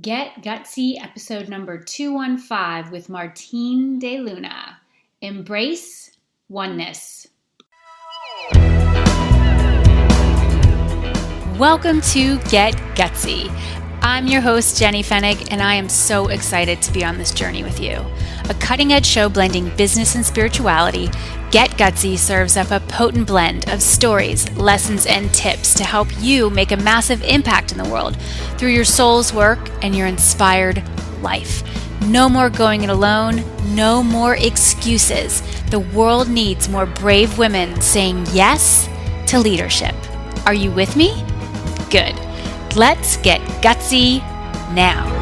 Get Gutsy, episode number 215 with Martine De Luna. Embrace Oneness. Welcome to Get Gutsy. I'm your host, Jenny Fennig, and I am so excited to be on this journey with you. A cutting-edge show blending business and spirituality, Get Gutsy serves up a potent blend of stories, lessons, and tips to help you make a massive impact in the world through your soul's work and your inspired life. No more going it alone, no more excuses. The world needs more brave women saying yes to leadership. Are you with me? Good. Let's get gutsy now.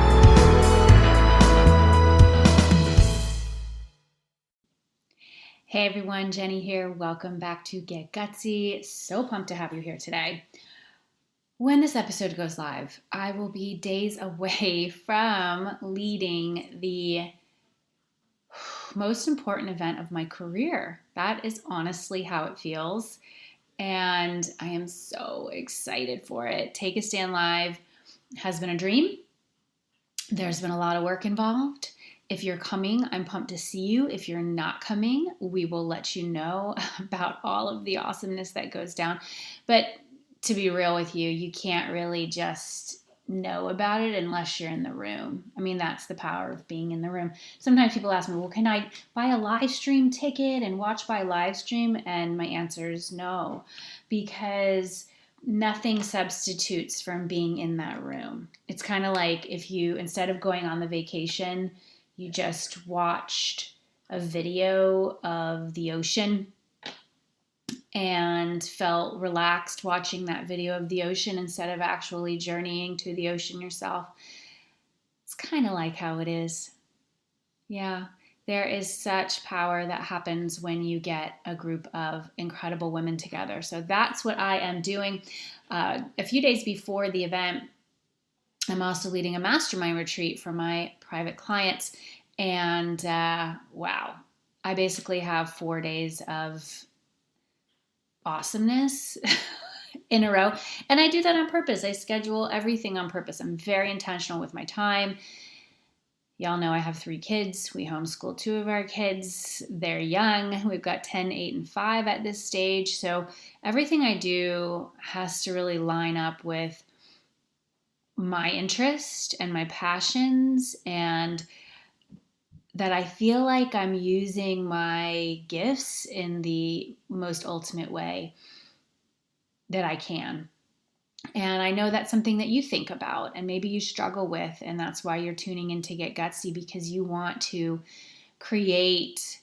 Hey everyone, Jenny here. Welcome back to Get Gutsy. So pumped to have you here today. When this episode goes live, I will be days away from leading the most important event of my career. That is honestly how it feels. And I am so excited for it. Take a Stand Live has been a dream. There's been a lot of work involved. If you're coming, I'm pumped to see you. If you're not coming, we will let you know about all of the awesomeness that goes down. But to be real with you, you can't really just know about it unless you're in the room. I mean, that's the power of being in the room. Sometimes people ask me, well, can I buy a live stream ticket and watch by live stream? And my answer is no, because nothing substitutes from being in that room. It's kind of like if you, instead of going on the vacation, you just watched a video of the ocean and felt relaxed watching that video of the ocean instead of actually journeying to the ocean yourself. It's kind of like how it is. Yeah, there is such power that happens when you get a group of incredible women together. So that's what I am doing. A few days before the event, I'm also leading a mastermind retreat for my private clients. And wow, I basically have 4 days of awesomeness in a row. And I do that on purpose. I schedule everything on purpose. I'm very intentional with my time. Y'all know I have 3 kids. We homeschool 2 of our kids. They're young. We've got 10, 8, and 5 at this stage. So everything I do has to really line up with my interest and my passions, and that I feel like I'm using my gifts in the most ultimate way that I can. And I know that's something that you think about and maybe you struggle with, and that's why you're tuning in to Get Gutsy, because you want to create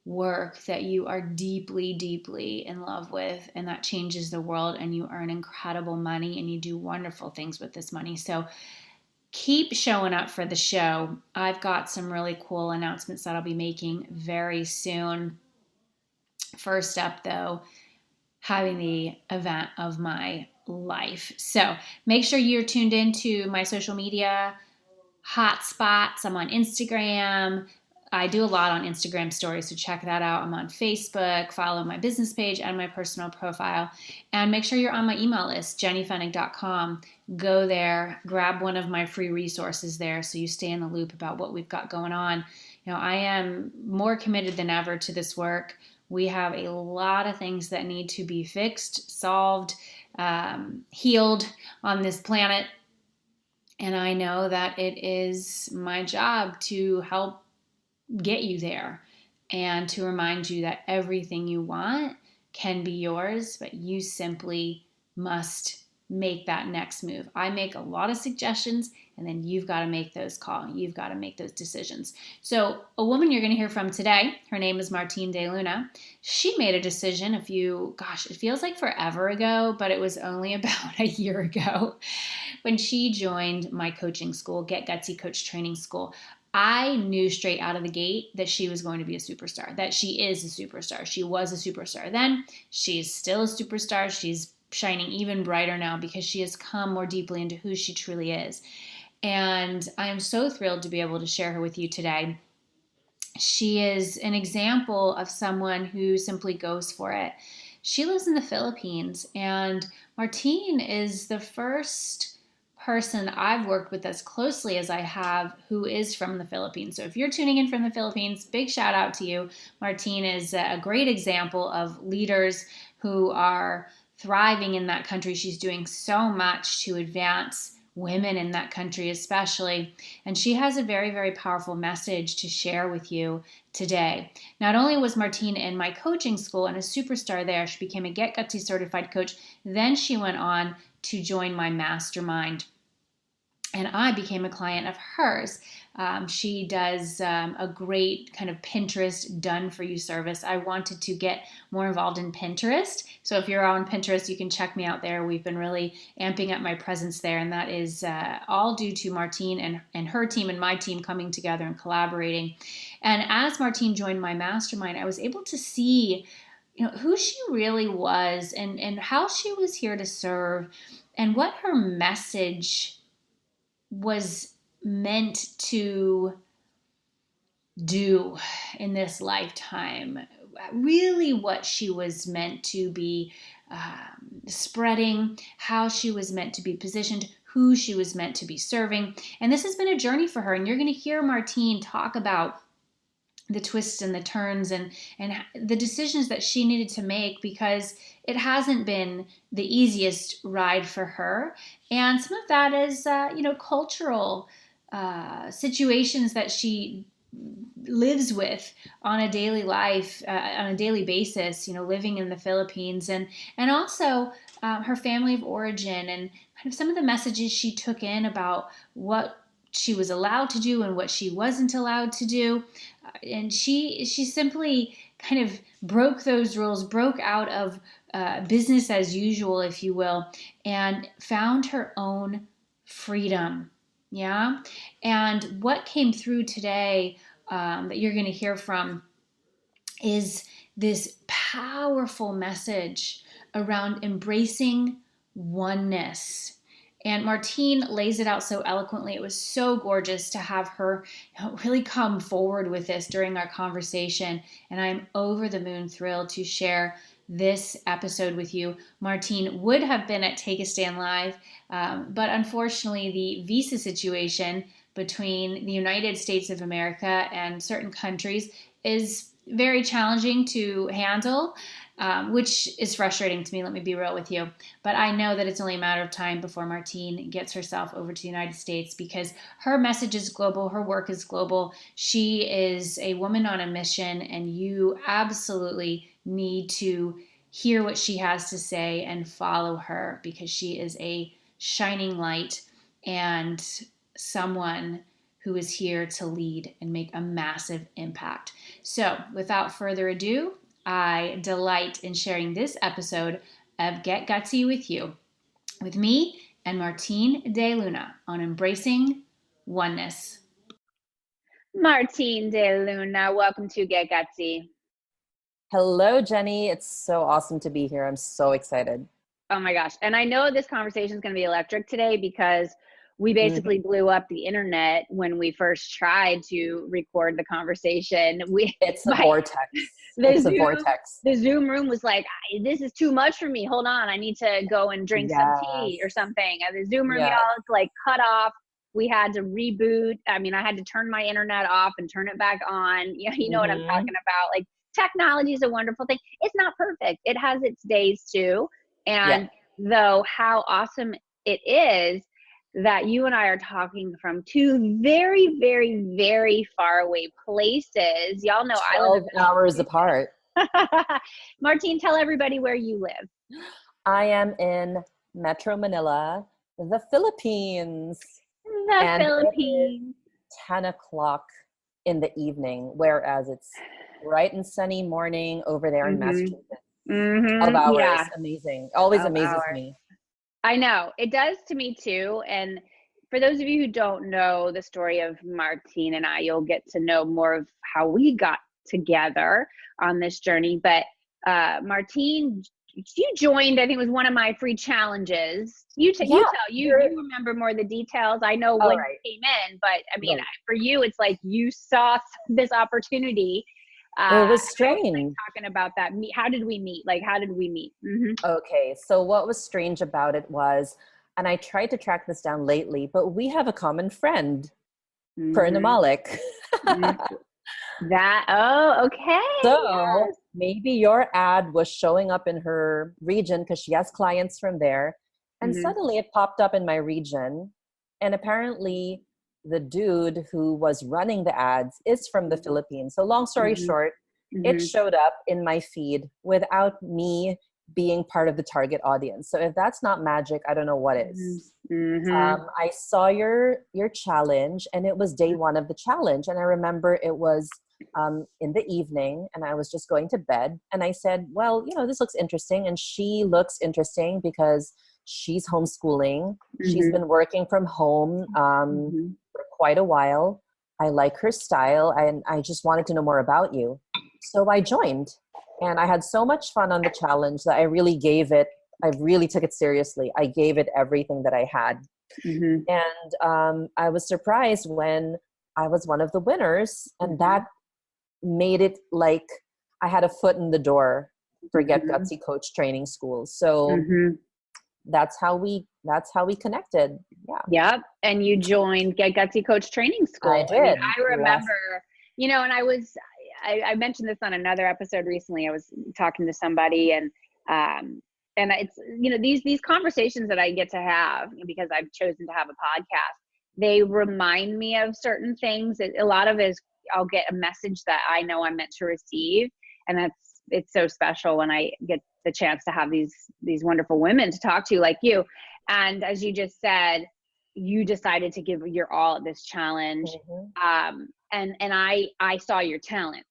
work that you are deeply, deeply in love with, and that changes the world, and you earn incredible money and you do wonderful things with this money. So keep showing up for the show. I've got some really cool announcements that I'll be making very soon. First up, though, having the event of my life. So make sure you're tuned into my social media hotspots. I'm on Instagram. I do a lot on Instagram stories, so check that out. I'm on Facebook. Follow my business page and my personal profile. And make sure you're on my email list, jennyfennig.com. Go there, grab one of my free resources there so you stay in the loop about what we've got going on. You know, I am more committed than ever to this work. We have a lot of things that need to be fixed, solved, healed on this planet. And I know that it is my job to help get you there and to remind you that everything you want can be yours, but you simply must make that next move. I make a lot of suggestions, and then you've got to make those calls. You've got to make those decisions. So a woman you're going to hear from today, her name is Martine De Luna. She made a decision it feels like forever ago, but it was only about a year ago when she joined my coaching school, Get Gutsy Coach Training School. I knew straight out of the gate that she was going to be a superstar, that she is a superstar. She was a superstar then. She's still a superstar. She's shining even brighter now because she has come more deeply into who she truly is. And I am so thrilled to be able to share her with you today. She is an example of someone who simply goes for it. She lives in the Philippines, and Martine is the first person I've worked with as closely as I have who is from the Philippines. So if you're tuning in from the Philippines, big shout out to you. Martine is a great example of leaders who are thriving in that country. She's doing so much to advance women in that country, especially. And she has a very, very powerful message to share with you today. Not only was Martine in my coaching school and a superstar there, she became a Get Gutsy certified coach. Then she went on to join my mastermind, and I became a client of hers. She does a great kind of Pinterest done for you service. I wanted to get more involved in Pinterest. So if you're on Pinterest, you can check me out there. We've been really amping up my presence there. And that is all due to Martine and her team and my team coming together and collaborating. And as Martine joined my mastermind, I was able to see who she really was and how she was here to serve and what her message was meant to do in this lifetime. Really, what she was meant to be spreading, how she was meant to be positioned, who she was meant to be serving. And this has been a journey for her. And you're going to hear Martine talk about the twists and the turns and the decisions that she needed to make, because it hasn't been the easiest ride for her. And some of that is, cultural situations that she lives with on a daily life, on a daily basis, living in the Philippines, and also her family of origin, and kind of some of the messages she took in about what she was allowed to do and what she wasn't allowed to do. And she simply kind of broke those rules, broke out of business as usual, if you will, and found her own freedom. Yeah. And what came through today that you're going to hear from is this powerful message around embracing oneness. And Martine lays it out so eloquently. It was so gorgeous to have her really come forward with this during our conversation. And I'm over the moon thrilled to share this episode with you. Martine would have been at Take a Stand Live, but unfortunately the visa situation between the United States of America and certain countries is very challenging to handle. Which is frustrating to me, let me be real with you. But I know that it's only a matter of time before Martine gets herself over to the United States, because her message is global, her work is global. She is a woman on a mission, and you absolutely need to hear what she has to say and follow her, because she is a shining light and someone who is here to lead and make a massive impact. So without further ado, I delight in sharing this episode of Get Gutsy with you, with me and Martine De Luna on embracing oneness. Martine De Luna, welcome to Get Gutsy. Hello, Jenny. It's so awesome to be here. I'm so excited. Oh my gosh. And I know this conversation is going to be electric today, because we basically blew up the internet when we first tried to record the conversation. It's a vortex. The Zoom room was like, this is too much for me. Hold on. I need to go and drink some tea or something. And the Zoom room, y'all, it's like cut off. We had to reboot. I mean, I had to turn my internet off and turn it back on. You know what I'm talking about? Like, technology is a wonderful thing. It's not perfect. It has its days too. And though how awesome it is that you and I are talking from two very, very, very far away places. Y'all know 12 I live hours apart. Martine, tell everybody where you live. I am in Metro Manila, the Philippines. The Philippines. 10 o'clock in the evening, whereas it's bright and sunny morning over there in Massachusetts. 12 hours, amazing. Always amazes me. I know, it does to me too. And for those of you who don't know the story of Martine and I, you'll get to know more of how we got together on this journey. But Martine, you joined, I think it was one of my free challenges. You remember more of the details. I know when you came in, but I mean, for you, it's like you saw this opportunity. It was strange. Talking about that. How did we meet? Okay, so what was strange about it was And I tried to track this down lately, but we have a common friend, Purna Mm-hmm. Malik. Okay. So maybe your ad was showing up in her region because she has clients from there. And suddenly it popped up in my region. And apparently the dude who was running the ads is from the Philippines. So long story short, it showed up in my feed without me being part of the target audience. So if that's not magic, I don't know what is. I saw your challenge, and it was day one of the challenge. And I remember it was in the evening, and I was just going to bed. And I said, well, this looks interesting. And she looks interesting because she's homeschooling. She's been working from home for quite a while. I like her style, and I just wanted to know more about you. So I joined, and I had so much fun on the challenge that I really took it seriously. I gave it everything that I had. And I was surprised when I was one of the winners, and that made it like I had a foot in the door for Get Gutsy Coach Training School. So that's how we connected. Yep. And you joined Get Gutsy Coach Training School. I did. I remember, and I mentioned this on another episode recently. I was talking to somebody, and it's, these conversations that I get to have because I've chosen to have a podcast, they remind me of certain things. A lot of it is I'll get a message that I know I'm meant to receive. And it's so special when I get the chance to have these wonderful women to talk to like you. And as you just said, you decided to give your all at this challenge. And I saw your talent.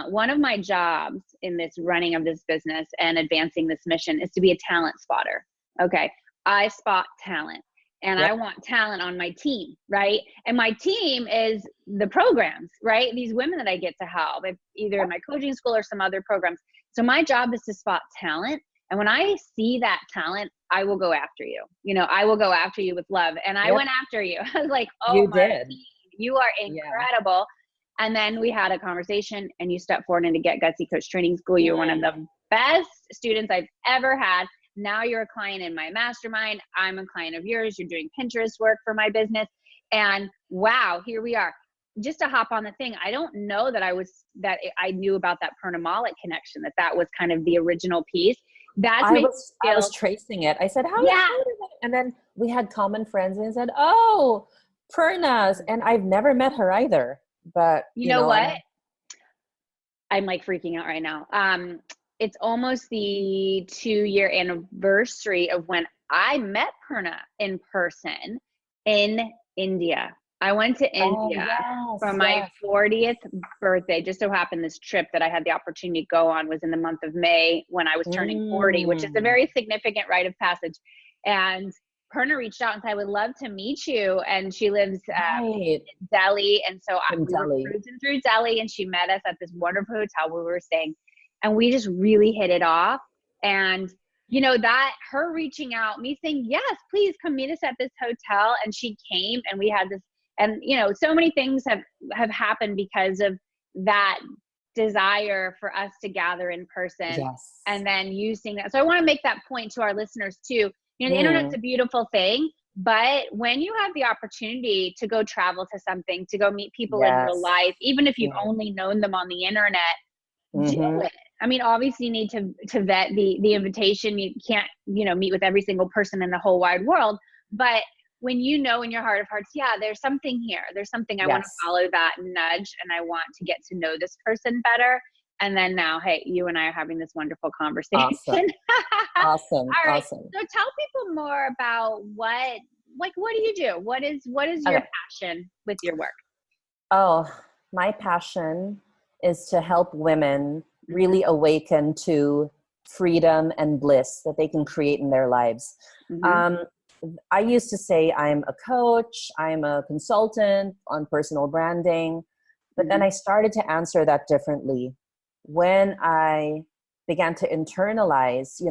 One of my jobs in this running of this business and advancing this mission is to be a talent spotter. Okay. I spot talent, and I want talent on my team. Right. And my team is the programs, right? These women that I get to help, either in my coaching school or some other programs. So my job is to spot talent. And when I see that talent, I will go after you. I will go after you with love. And I went after you. I was like, oh, Martine, you are incredible. And then we had a conversation, and you stepped forward into Get Gutsy Coach Training School. You're one of the best students I've ever had. Now you're a client in my mastermind. I'm a client of yours. You're doing Pinterest work for my business. And wow, here we are. Just to hop on the thing, I don't know that I knew about that Purna Malik connection, that was kind of the original piece. I was tracing it. I said, how did it? And then we had common friends, and I said, oh, Purna's. And I've never met her either. But you know what? I'm like freaking out right now. It's almost the 2-year anniversary of when I met Purna in person in India. I went to India for my 40th birthday. Just so happened this trip that I had the opportunity to go on was in the month of May when I was turning 40, which is a very significant rite of passage. And Purna reached out and said, I would love to meet you. And she lives in Delhi. And so we were cruising through Delhi, and she met us at this wonderful hotel where we were staying. And we just really hit it off. And, that her reaching out, me saying, yes, please come meet us at this hotel. And she came, and we had this, and, so many things have happened because of that desire for us to gather in person. And then you seeing that. So I want to make that point to our listeners too. The internet's a beautiful thing, but when you have the opportunity to go travel to something, to go meet people in real life, even if you've only known them on the internet, do it. I mean, obviously you need to vet the invitation. You can't, meet with every single person in the whole wide world, but when in your heart of hearts, there's something here. There's something I want to follow that nudge, and I want to get to know this person better. And then now, hey, you and I are having this wonderful conversation. Awesome. All right. Awesome. So tell people more about what do you do? What is your passion with your work? Oh, my passion is to help women really awaken to freedom and bliss that they can create in their lives. I used to say I'm a coach, I'm a consultant on personal branding, but then I started to answer that differently when I began to internalize,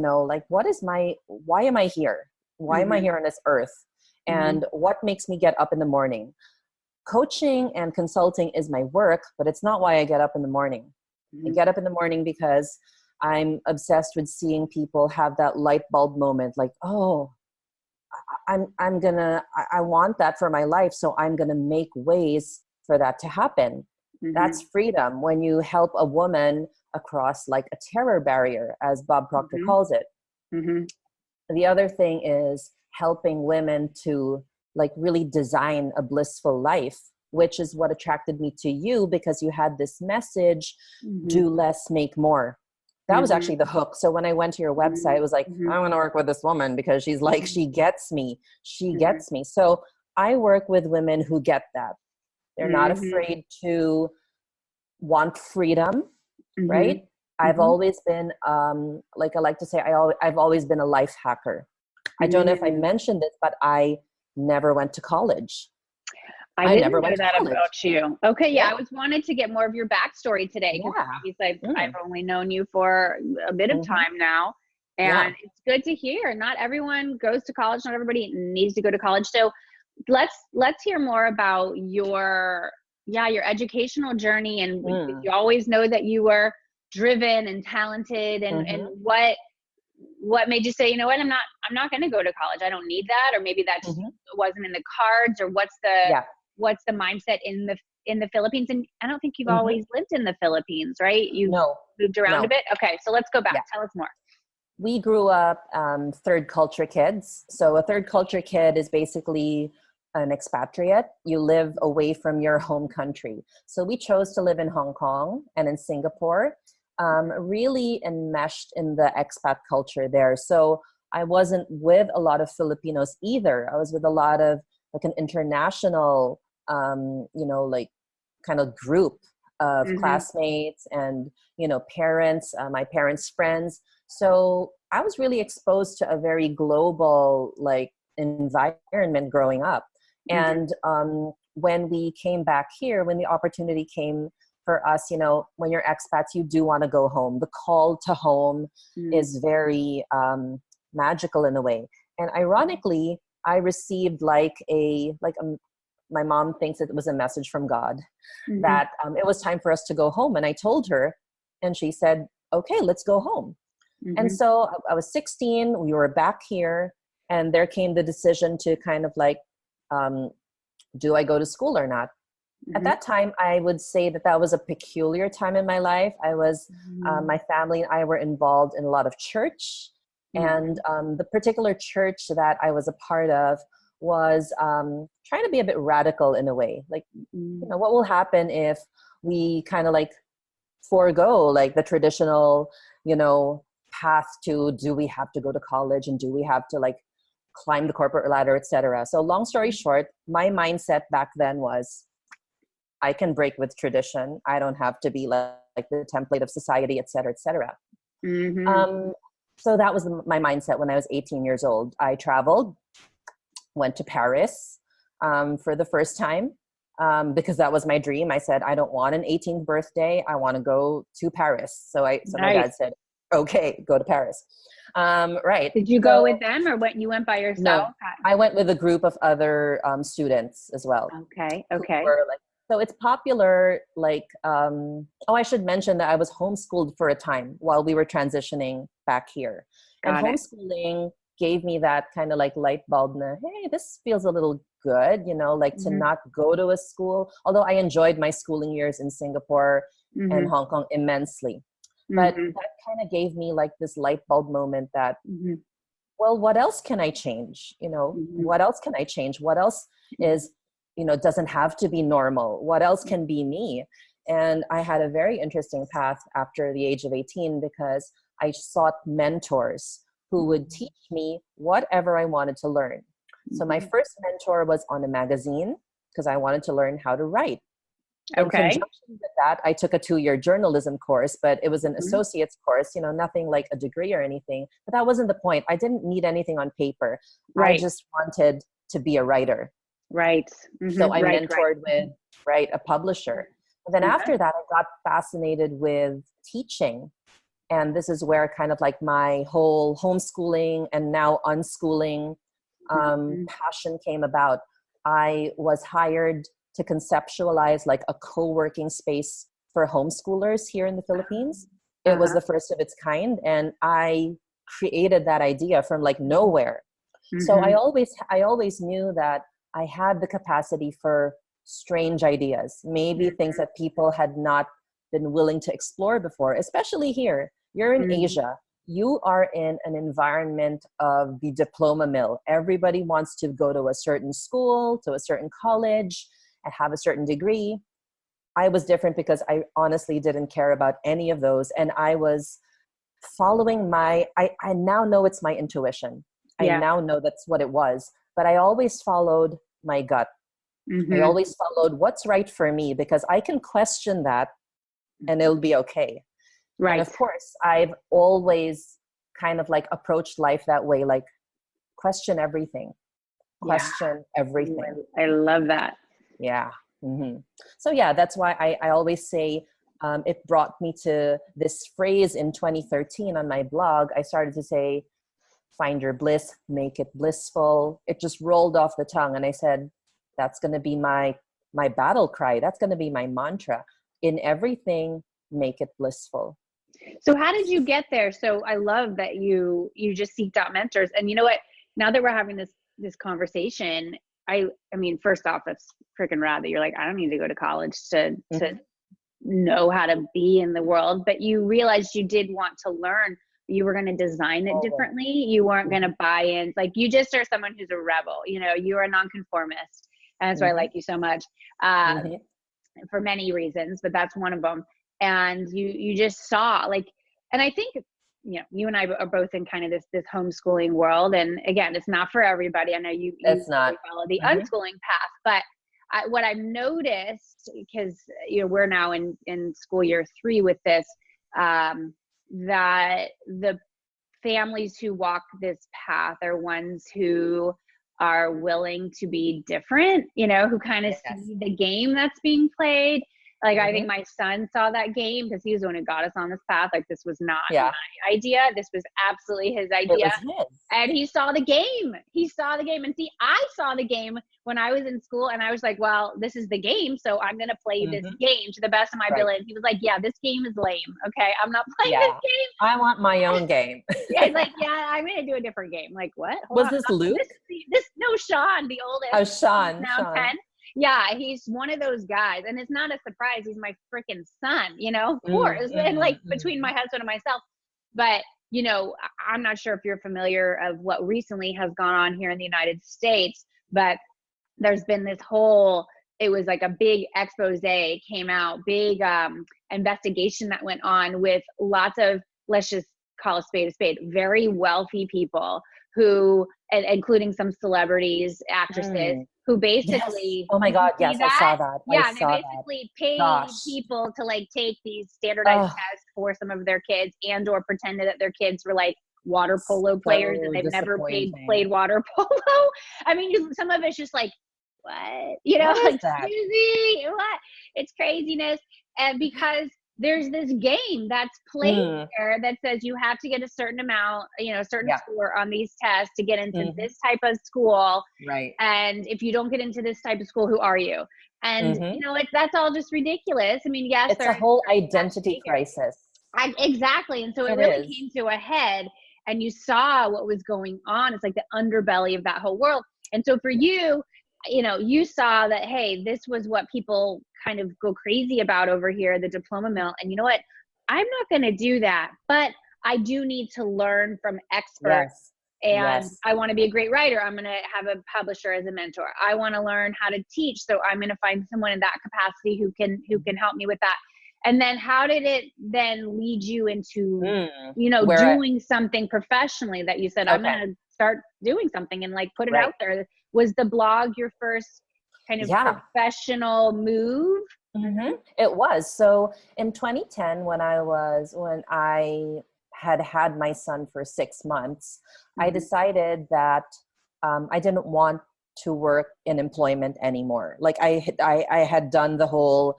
why am I here? Why am I here on this earth? And what makes me get up in the morning? Coaching and consulting is my work, but it's not why I get up in the morning. I get up in the morning because I'm obsessed with seeing people have that light bulb moment, like, oh, I want that for my life. So I'm going to make ways for that to happen. That's freedom. When you help a woman across like a terror barrier, as Bob Proctor calls it. The other thing is helping women to like really design a blissful life, which is what attracted me to you, because you had this message, do less, make more. That was actually the hook. So when I went to your website, it was like, I want to work with this woman because she's like, she gets me. She gets me. So I work with women who get that. They're not afraid to want freedom, right? I've always been, like I like to say, I've always been a life hacker. I don't know if I mentioned this, but I never went to college. I didn't know that about you. Okay, yeah, I was wanted to get more of your backstory today, because I've only known you for a bit of time now, and it's good to hear. Not everyone goes to college. Not everybody needs to go to college. So let's hear more about your educational journey, and you always know that you were driven and talented, and what made you say, you know what, I'm not going to go to college. I don't need that, or maybe that just wasn't in the cards, or what's the mindset in the Philippines? And I don't think you've always lived in the Philippines, right? You've moved around a bit. Okay, so let's go back. Tell us more. We grew up third culture kids. So a third culture kid is basically an expatriate. You live away from your home country. So we chose to live in Hong Kong and in Singapore, really enmeshed in the expat culture there. So I wasn't with a lot of Filipinos either. I was with a lot of like an international, like kind of group of classmates and, parents, my parents' friends. So I was really exposed to a very global like environment growing up. And when we came back here, when the opportunity came for us, when you're expats, you do want to go home. The call to home is very magical in a way. And ironically, I received my mom thinks it was a message from God that it was time for us to go home. And I told her, and she said, okay, let's go home. And so I was 16, we were back here, and there came the decision to kind of like, do I go to school or not? At that time, I would say that was a peculiar time in my life. I was, my family and I were involved in a lot of church. And the particular church that I was a part of was trying to be a bit radical in a way. Like, what will happen if we kind of like forego like the traditional, path to, do we have to go to college and do we have to like climb the corporate ladder, etc. So long story short, my mindset back then was, I can break with tradition. I don't have to be like the template of society, etc., etc. So that was my mindset when I was 18 years old. I traveled, went to Paris for the first time because that was my dream. I said, I don't want an 18th birthday. I want to go to Paris. So my dad said, okay, go to Paris. Right. Did you go with them, or you went by yourself? No, I went with a group of other students as well. Okay. So it's popular, like, I should mention that I was homeschooled for a time while we were transitioning back here. Homeschooling gave me that kind of like light bulb, hey, this feels a little good, to not go to a school. Although I enjoyed my schooling years in Singapore and Hong Kong immensely. But that kind of gave me like this light bulb moment that, well, what else can I change? What else can I change? What else is, doesn't have to be normal. What else can be me? And I had a very interesting path after the age of 18 because I sought mentors who would teach me whatever I wanted to learn. So my first mentor was on a magazine because I wanted to learn how to write. In conjunction with that, I took a 2-year journalism course, but it was an associate's course, nothing like a degree or anything. But that wasn't the point. I didn't need anything on paper. I just wanted to be a writer. So I mentored with a publisher. And then after that, I got fascinated with teaching. And this is where kind of like my whole homeschooling and now unschooling passion came about. I was hired to conceptualize like a co-working space for homeschoolers here in the Philippines. It was the first of its kind. And I created that idea from like nowhere. So I always knew that I had the capacity for strange ideas, maybe things that people had not been willing to explore before, especially here. You're in Asia. You are in an environment of the diploma mill. Everybody wants to go to a certain school, to a certain college, and have a certain degree. I was different because I honestly didn't care about any of those. And I was following I now know it's my intuition. I now know that's what it was. But I always followed my gut. I always followed what's right for me, because I can question that and it'll be okay. Right. And of course, I've always kind of like approached life that way, like question everything. Question everything. I love that. Yeah. So yeah, that's why I always say it brought me to this phrase in 2013 on my blog. I started to say, find your bliss, make it blissful. It just rolled off the tongue. And I said, that's going to be my battle cry. That's going to be my mantra. In everything, make it blissful. So how did you get there? So I love that you just seeked out mentors. And you know what? Now that we're having this conversation, I mean, first off, it's freaking rad that you're like, I don't need to go to college to know how to be in the world. But you realized you did want to learn. You were going to design it differently. You weren't going to buy in. Like, you just are someone who's a rebel. You know, you are a nonconformist. And that's why I like you so much for many reasons, but that's one of them. And you just saw, like, and I think, you know, you and I are both in kind of this homeschooling world. And again, it's not for everybody. I know you follow the unschooling path, but what I've noticed, because, you know, we're now in school year 3 with this, that the families who walk this path are ones who are willing to be different, you know, who kind of see the game that's being played. Like, I think my son saw that game because he was the one who got us on this path. Like, this was not my idea. This was absolutely his idea. It was his. And he saw the game. He saw the game. And see, I saw the game when I was in school, and I was like, well, this is the game, so I'm going to play this game to the best of my ability. He was like, yeah, this game is lame. Okay, I'm not playing this game. I want my own game. He's like, yeah, I'm going to do a different game. Like, what? Was this Luke? No, Sean, the oldest. Oh, Sean. Now 10. Yeah, he's one of those guys, and it's not a surprise. He's my freaking son, you know, of course. And like, between my husband and myself, but you know, I'm not sure if you're familiar of what recently has gone on here in the United States, but there's been this whole, it was like a big expose came out, big investigation that went on with lots of, let's just call a spade, very wealthy people who, including some celebrities, actresses, who basically, oh my God, yes, I saw that. Yeah, they basically paid people to like take these standardized tests for some of their kids, and or pretended that their kids were like water polo players and they've never played water polo. I mean, some of it's just like, what? You know, like, excuse what? It's craziness. And because there's this game that's played there that says you have to get a certain amount, you know, a certain score on these tests to get into this type of school. Right. And if you don't get into this type of school, who are you? And, you know, that's all just ridiculous. I mean, yes. It's a whole identity crisis. Exactly. And so it really came to a head, and you saw what was going on. It's like the underbelly of that whole world. And so for you, you know, you saw that, hey, this was what people kind of go crazy about over here, the diploma mill. And you know what? I'm not going to do that, but I do need to learn from experts. And I want to be a great writer. I'm going to have a publisher as a mentor. I want to learn how to teach. So I'm going to find someone in that capacity who can help me with that. And then how did it then lead you into, you know, doing something professionally that you said, I'm going to start doing something and like put it out there? Was the blog your first kind of professional move? It was. So in 2010, when I had my son for 6 months, I decided that I didn't want to work in employment anymore. Like I had done the whole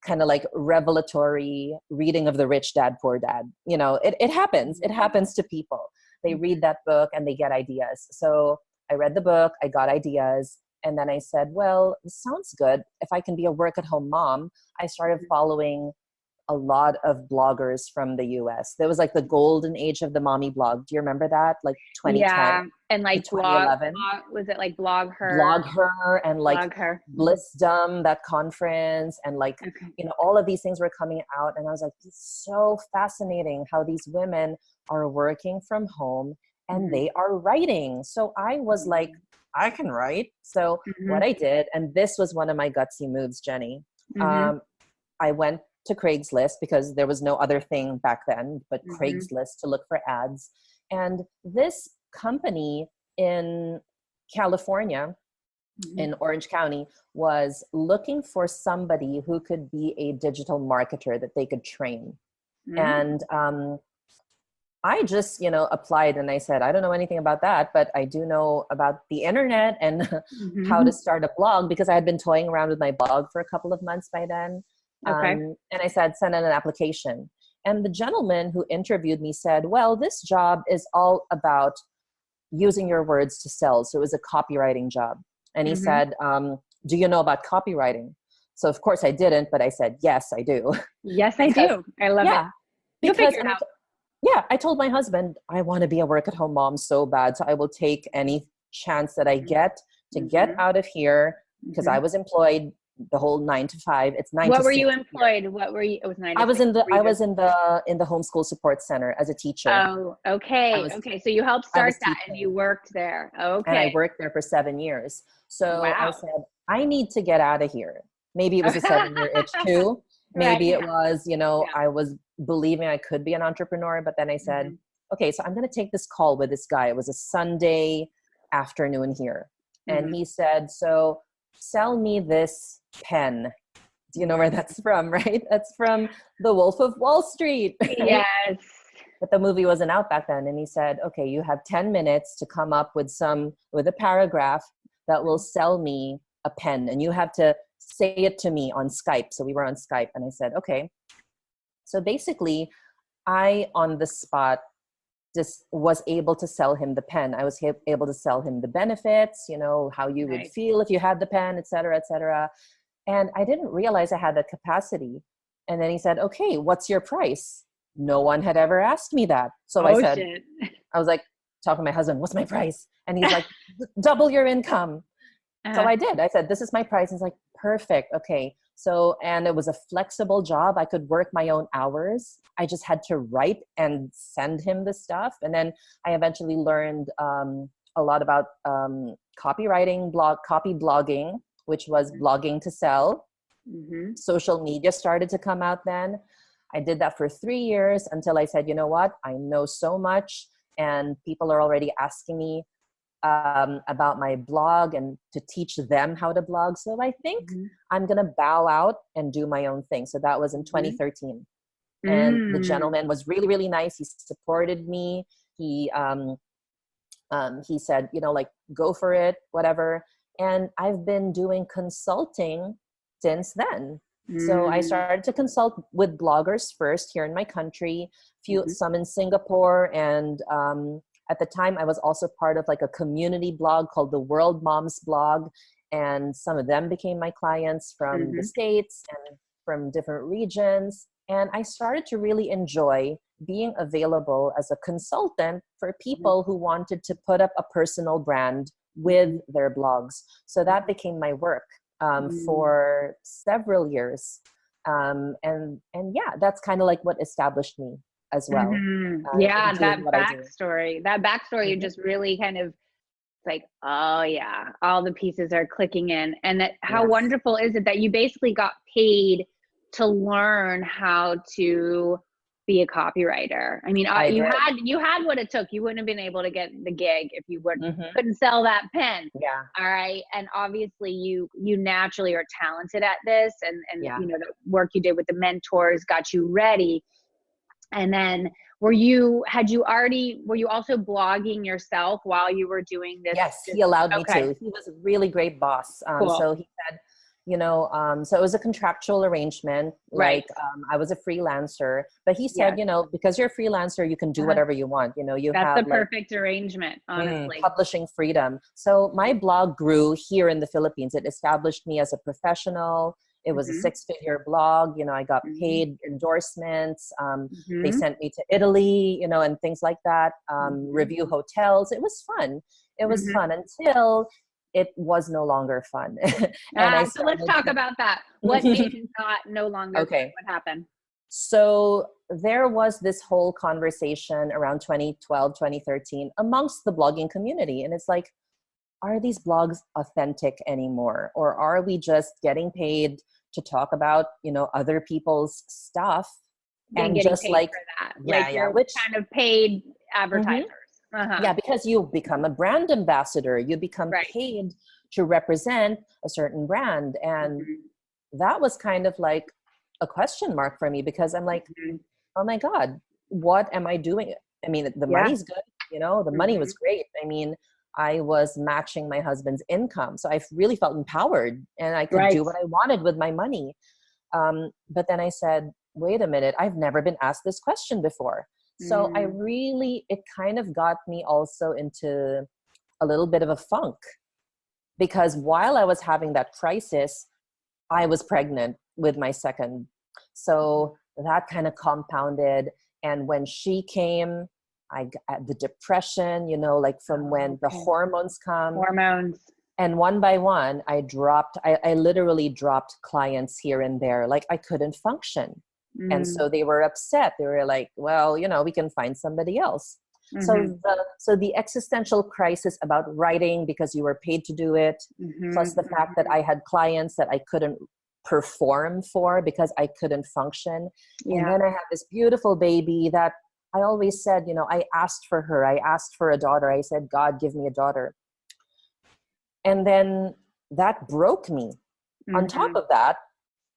kind of like revelatory reading of The Rich Dad, Poor Dad. You know, it happens. It happens to people. They read that book and they get ideas. So I read the book, I got ideas, and then I said, well, this sounds good. If I can be a work-at-home mom, I started following a lot of bloggers from the US. There was like the golden age of the mommy blog. Do you remember that? Like 2010 Yeah. And like to 2011. was it like Blog Her? Blog Her and like Blog Her. Blissdom, that conference, and like, you know, all of these things were coming out. And I was like, it's so fascinating how these women are working from home and they are writing. So I was like, I can write. So what I did, and this was one of my gutsy moves, Jenny, I went to Craigslist because there was no other thing back then but Craigslist to look for ads. And this company in California, in Orange County, was looking for somebody who could be a digital marketer that they could train. And I just, you know, applied and I said, I don't know anything about that, but I do know about the internet and how to start a blog, because I had been toying around with my blog for a couple of months by then. And I said, send in an application. And the gentleman who interviewed me said, well, this job is all about using your words to sell. So it was a copywriting job. And he said, do you know about copywriting? So of course I didn't, but I said, yes, I do. Yes, I do. I love it. You'll figure it out. Yeah, I told my husband, I want to be a work-at-home mom so bad. So I will take any chance that I get to get out of here, because I was employed the whole 9 to 5. It's 9 to 6. What were you employed? What were you? It was 9 to 6. I was in the homeschool support center as a teacher. Oh, okay. Okay. So you helped start that and you worked there. Okay. And I worked there for 7 years. So I said, I need to get out of here. Maybe it was a 7-year itch too. Maybe it was, you know, I was believing I could be an entrepreneur, but then I said, okay, so I'm going to take this call with this guy. It was a Sunday afternoon here. And he said, so sell me this pen. Do you know where that's from, right? That's from The Wolf of Wall Street. Yes. But the movie wasn't out back then. And he said, okay, you have 10 minutes to come up with a paragraph that will sell me a pen. And you have to say it to me on Skype. So we were on Skype and I said, okay. So basically I, on the spot, just was able to sell him the pen. I was able to sell him the benefits, you know, how you would feel if you had the pen, et cetera, et cetera. And I didn't realize I had that capacity. And then he said, okay, what's your price? No one had ever asked me that. So I said, I was like, talking to my husband, what's my price? And he's like, double your income. So I did. I said, this is my price. He's like, perfect. Okay. So, and it was a flexible job. I could work my own hours. I just had to write and send him the stuff. And then I eventually learned a lot about copywriting, copy blogging, which was blogging to sell. Social media started to come out then. I did that for 3 years until I said, you know what? I know so much and people are already asking me about my blog and to teach them how to blog. So I think I'm going to bow out and do my own thing. So that was in 2013. And the gentleman was really, really nice. He supported me. He said, you know, like, go for it, whatever. And I've been doing consulting since then. So I started to consult with bloggers first here in my country, some in Singapore. And at the time, I was also part of like a community blog called the World Moms Blog. And some of them became my clients from the States and from different regions. And I started to really enjoy being available as a consultant for people who wanted to put up a personal brand with their blogs. So that became my work for several years. And yeah, that's kind of like what established me as well. Yeah, that backstory just really kind of like, oh yeah, all the pieces are clicking in. And that how wonderful is it that you basically got paid to learn how to be a copywriter? I mean, you had what it took. You wouldn't have been able to get the gig if you couldn't sell that pen. Yeah. All right. And obviously you naturally are talented at this, and you know, the work you did with the mentors got you ready. And then were you also blogging yourself while you were doing this? Yes, he allowed me to. He was a really great boss. Cool. So he said, you know, so it was a contractual arrangement. Like I was a freelancer, but he said, you know, because you're a freelancer, you can do whatever you want. You know, that's the perfect arrangement, honestly. Publishing freedom. So my blog grew here in the Philippines. It established me as a professional. It was a 6-figure blog. I got paid endorsements. They sent me to Italy, and things like that. Review hotels. It was fun. It was fun until it was no longer fun. So let's talk about that. What made it no longer fun? What happened? So there was this whole conversation around 2012, 2013 amongst the blogging community. And it's like, are these blogs authentic anymore? Or are we just getting paid to talk about, other people's stuff? And just paid for that. Which kind of paid advertisers. Yeah, because you become a brand ambassador. You become paid to represent a certain brand. And that was kind of like a question mark for me, because I'm like, oh my God, what am I doing? I mean, the money's good, the money was great. I mean, I was matching my husband's income. So I really felt empowered and I could do what I wanted with my money. But then I said, wait a minute, I've never been asked this question before. So it kind of got me also into a little bit of a funk, because while I was having that crisis, I was pregnant with my second. So that kind of compounded. And when she came, I got the depression, like from when the hormones come. And one by one, I literally dropped clients here and there. Like I couldn't function. And so they were upset. They were like, well, we can find somebody else. So the existential crisis about writing because you were paid to do it, plus the fact that I had clients that I couldn't perform for because I couldn't function. And then I had this beautiful baby that I always said, I asked for her. I asked for a daughter. I said, God, give me a daughter. And then that broke me. On top of that,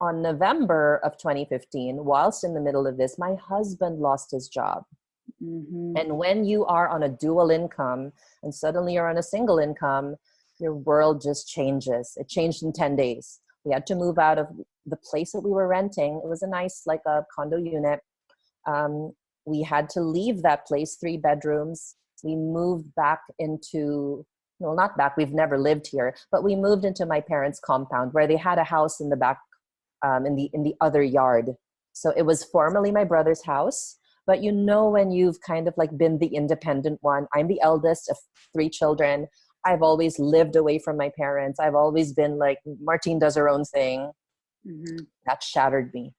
on November of 2015, whilst in the middle of this, my husband lost his job. And when you are on a dual income and suddenly you're on a single income, your world just changes. It changed in 10 days. We had to move out of the place that we were renting. It was a nice, like a condo unit. We had to leave that place, 3 bedrooms. We moved back into, not back, we've never lived here, but we moved into my parents' compound where they had a house in the back, in the other yard. So it was formerly my brother's house, but when you've kind of like been the independent one, I'm the eldest of 3 children. I've always lived away from my parents. I've always been like, Martine does her own thing. That shattered me.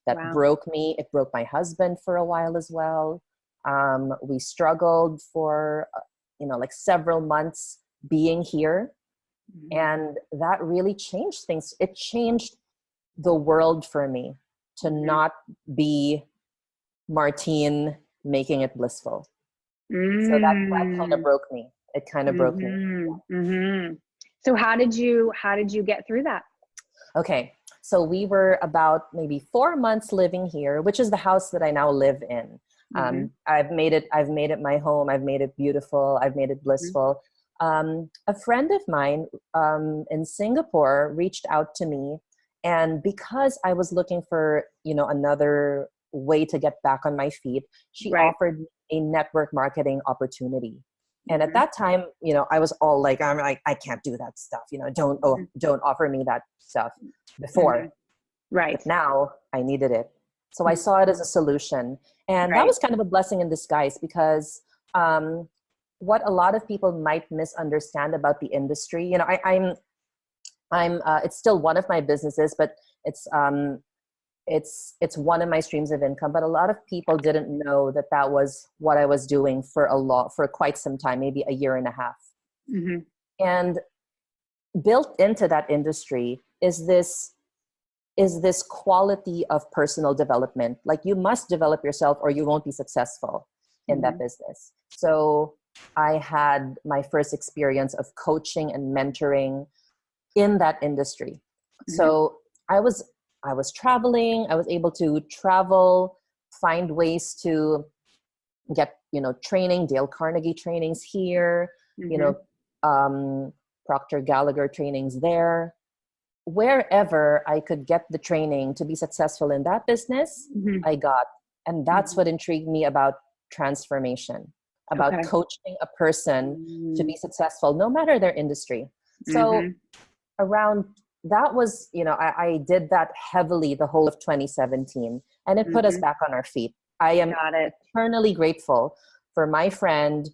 That broke me. It broke my husband for a while as well. We struggled for, like several months being here. And that really changed things. It changed the world for me to not be Martine making it blissful. So that kind of broke me. It kind of broke me. So how did you get through that? Okay. So we were about maybe 4 months living here, which is the house that I now live in. I've made it my home. I've made it beautiful. I've made it blissful. A friend of mine in Singapore reached out to me, and because I was looking for, another way to get back on my feet, she offered me a network marketing opportunity. And at that time, I was all like, I can't do that stuff. Don't offer me that stuff before. Right. But now I needed it. So I saw it as a solution. And that was kind of a blessing in disguise, because what a lot of people might misunderstand about the industry, I'm it's still one of my businesses, but it's one of my streams of income. But a lot of people didn't know that was what I was doing for quite some time, maybe a year and a half. And built into that industry is this quality of personal development. Like, you must develop yourself or you won't be successful in that business. So I had my first experience of coaching and mentoring in that industry. So I was traveling. I was able to travel, find ways to get, training, Dale Carnegie trainings here, Procter Gallagher trainings there. Wherever I could get the training to be successful in that business, I got. And that's what intrigued me about transformation, about coaching a person to be successful, no matter their industry. So around that was, I did that heavily the whole of 2017, and it put us back on our feet. I am eternally grateful for my friend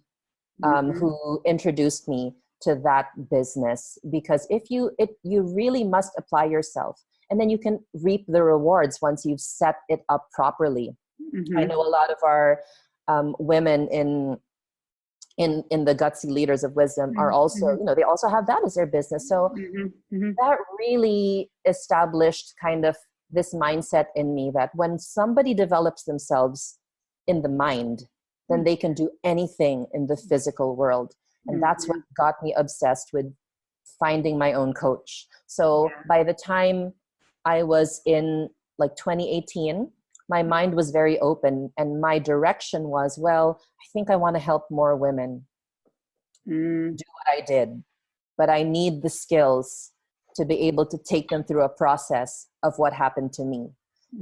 who introduced me to that business, because you really must apply yourself, and then you can reap the rewards once you've set it up properly. I know a lot of our women in the Gutsy Leaders of Wisdom are also, they also have that as their business. So that really established kind of this mindset in me that when somebody develops themselves in the mind, then they can do anything in the physical world. And that's what got me obsessed with finding my own coach. So by the time I was in like 2018, my mind was very open, and my direction was, well, I think I want to help more women do what I did, but I need the skills to be able to take them through a process of what happened to me.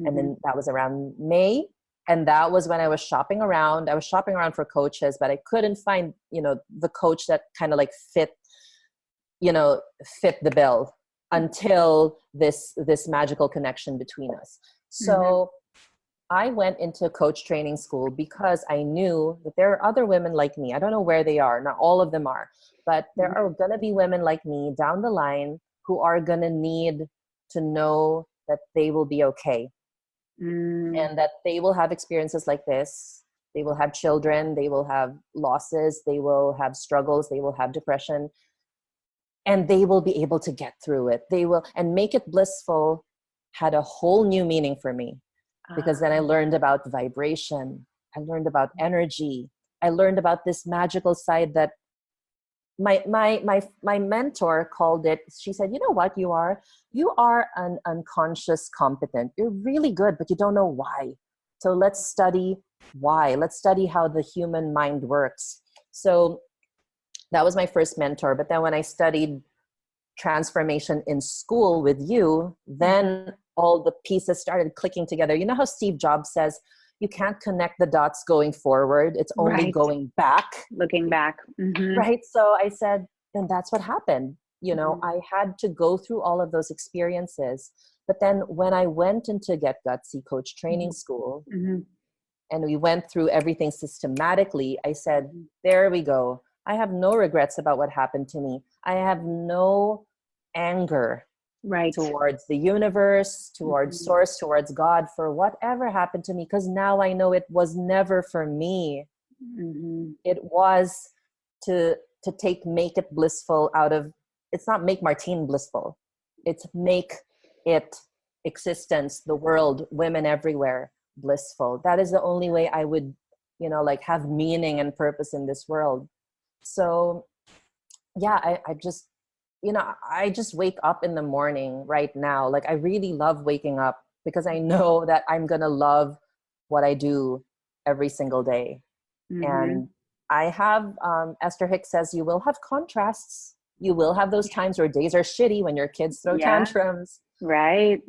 And then that was around May. And that was when I was shopping around. I was shopping around for coaches, but I couldn't find, the coach that kind of like fit the bill until this magical connection between us. So I went into coach training school because I knew that there are other women like me. I don't know where they are. Not all of them are, but there are going to be women like me down the line who are going to need to know that they will be okay. And that they will have experiences like this. They will have children. They will have losses. They will have struggles. They will have depression. And they will be able to get through it. They will, and make it blissful had a whole new meaning for me. Because then I learned about vibration. I learned about energy. I learned about this magical side that my mentor called it. She said, you know what you are? You are an unconscious competent. You're really good, but you don't know why. So let's study why. Let's study how the human mind works. So that was my first mentor. But then when I studied transformation in school with you, then all the pieces started clicking together. You know how Steve Jobs says, you can't connect the dots going forward. It's only going back. Looking back. Right. So I said, then that's what happened. I had to go through all of those experiences. But then when I went into Get Gutsy Coach Training School, and we went through everything systematically, I said, there we go. I have no regrets about what happened to me. I have no anger towards the universe, towards source, towards God, for whatever happened to me, because now I know it was never for me. It was to make it blissful out of, it's not make Martine blissful. It's make it existence, the world, women everywhere blissful. That is the only way I would, have meaning and purpose in this world. So yeah, I just wake up in the morning right now. Like I really love waking up because I know that I'm going to love what I do every single day. And I have, Esther Hicks says, you will have contrasts. You will have those times where days are shitty when your kids throw tantrums. Right.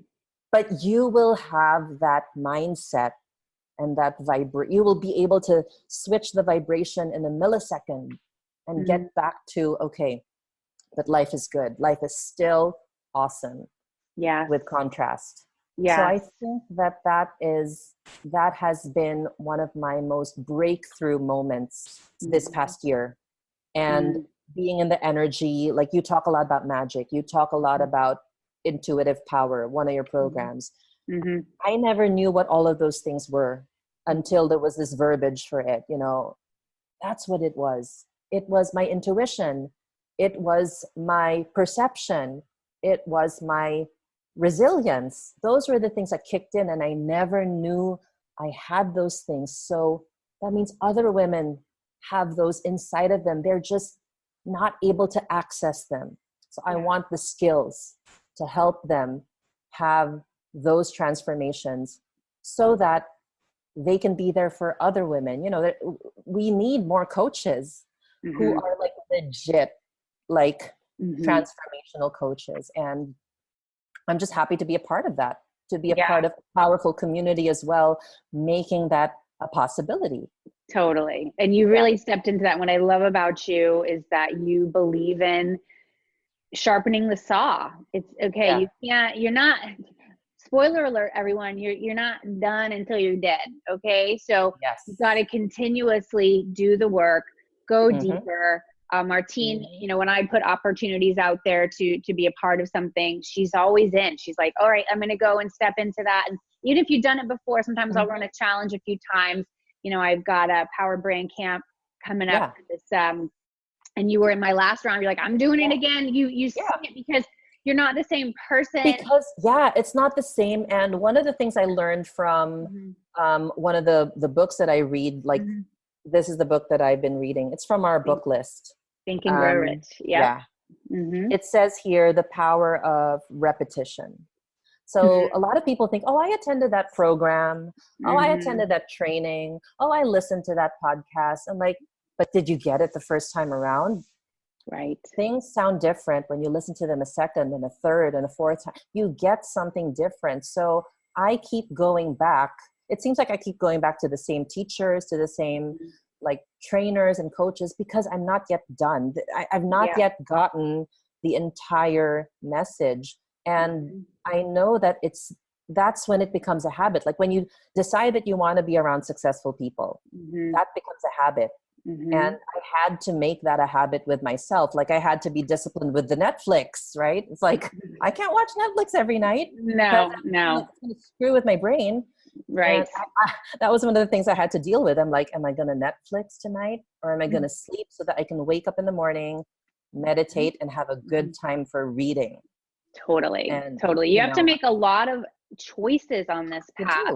But you will have that mindset and that you will be able to switch the vibration in a millisecond and get back to, okay, but life is good. Life is still awesome. Yeah. With contrast. Yeah. So I think that has been one of my most breakthrough moments this past year. And being in the energy, like you talk a lot about magic. You talk a lot about intuitive power, one of your programs. I never knew what all of those things were until there was this verbiage for it. That's what it was. It was my intuition. It was my perception. It was my resilience. Those were the things that kicked in, and I never knew I had those things. So that means other women have those inside of them. They're just not able to access them. So I want the skills to help them have those transformations so that they can be there for other women. We need more coaches who are like legit, like transformational coaches. And I'm just happy to be a part of that, to be a part of a powerful community as well, making that a possibility. Totally. And you really stepped into that. What I love about you is that you believe in sharpening the saw. It's okay. You're not, spoiler alert, everyone, you're not done until you're dead. Okay. So you got to continuously do the work, go deeper. Martine, when I put opportunities out there to be a part of something, she's always in. She's like, all right, I'm going to go and step into that. And even if you've done it before, sometimes I'll run a challenge a few times. I've got a Power Brand Camp coming up this, and you were in my last round. You're like, I'm doing it again. You see it because you're not the same person. Because it's not the same. And one of the things I learned from one of the books that I read, like this is the book that I've been reading. It's from our book list. Think and Grow Rich. It says here, the power of repetition. So a lot of people think, oh, I attended that program. Oh, I attended that training. Oh, I listened to that podcast. I'm like, but did you get it the first time around? Right. Things sound different when you listen to them a second and a third and a fourth time. You get something different. So I keep going back. It seems like I keep going back to the same teachers, to the same like trainers and coaches, because I'm not yet done. I've not yet gotten the entire message. And I know that that's when it becomes a habit. Like when you decide that you want to be around successful people, that becomes a habit. And I had to make that a habit with myself. Like I had to be disciplined with the Netflix, right? It's like, I can't watch Netflix every night. No. It's going to screw with my brain. Right. That was one of the things I had to deal with. I'm like, am I going to Netflix tonight, or am I going to sleep so that I can wake up in the morning, meditate, and have a good time for reading? Totally. You have to make a lot of choices on this path.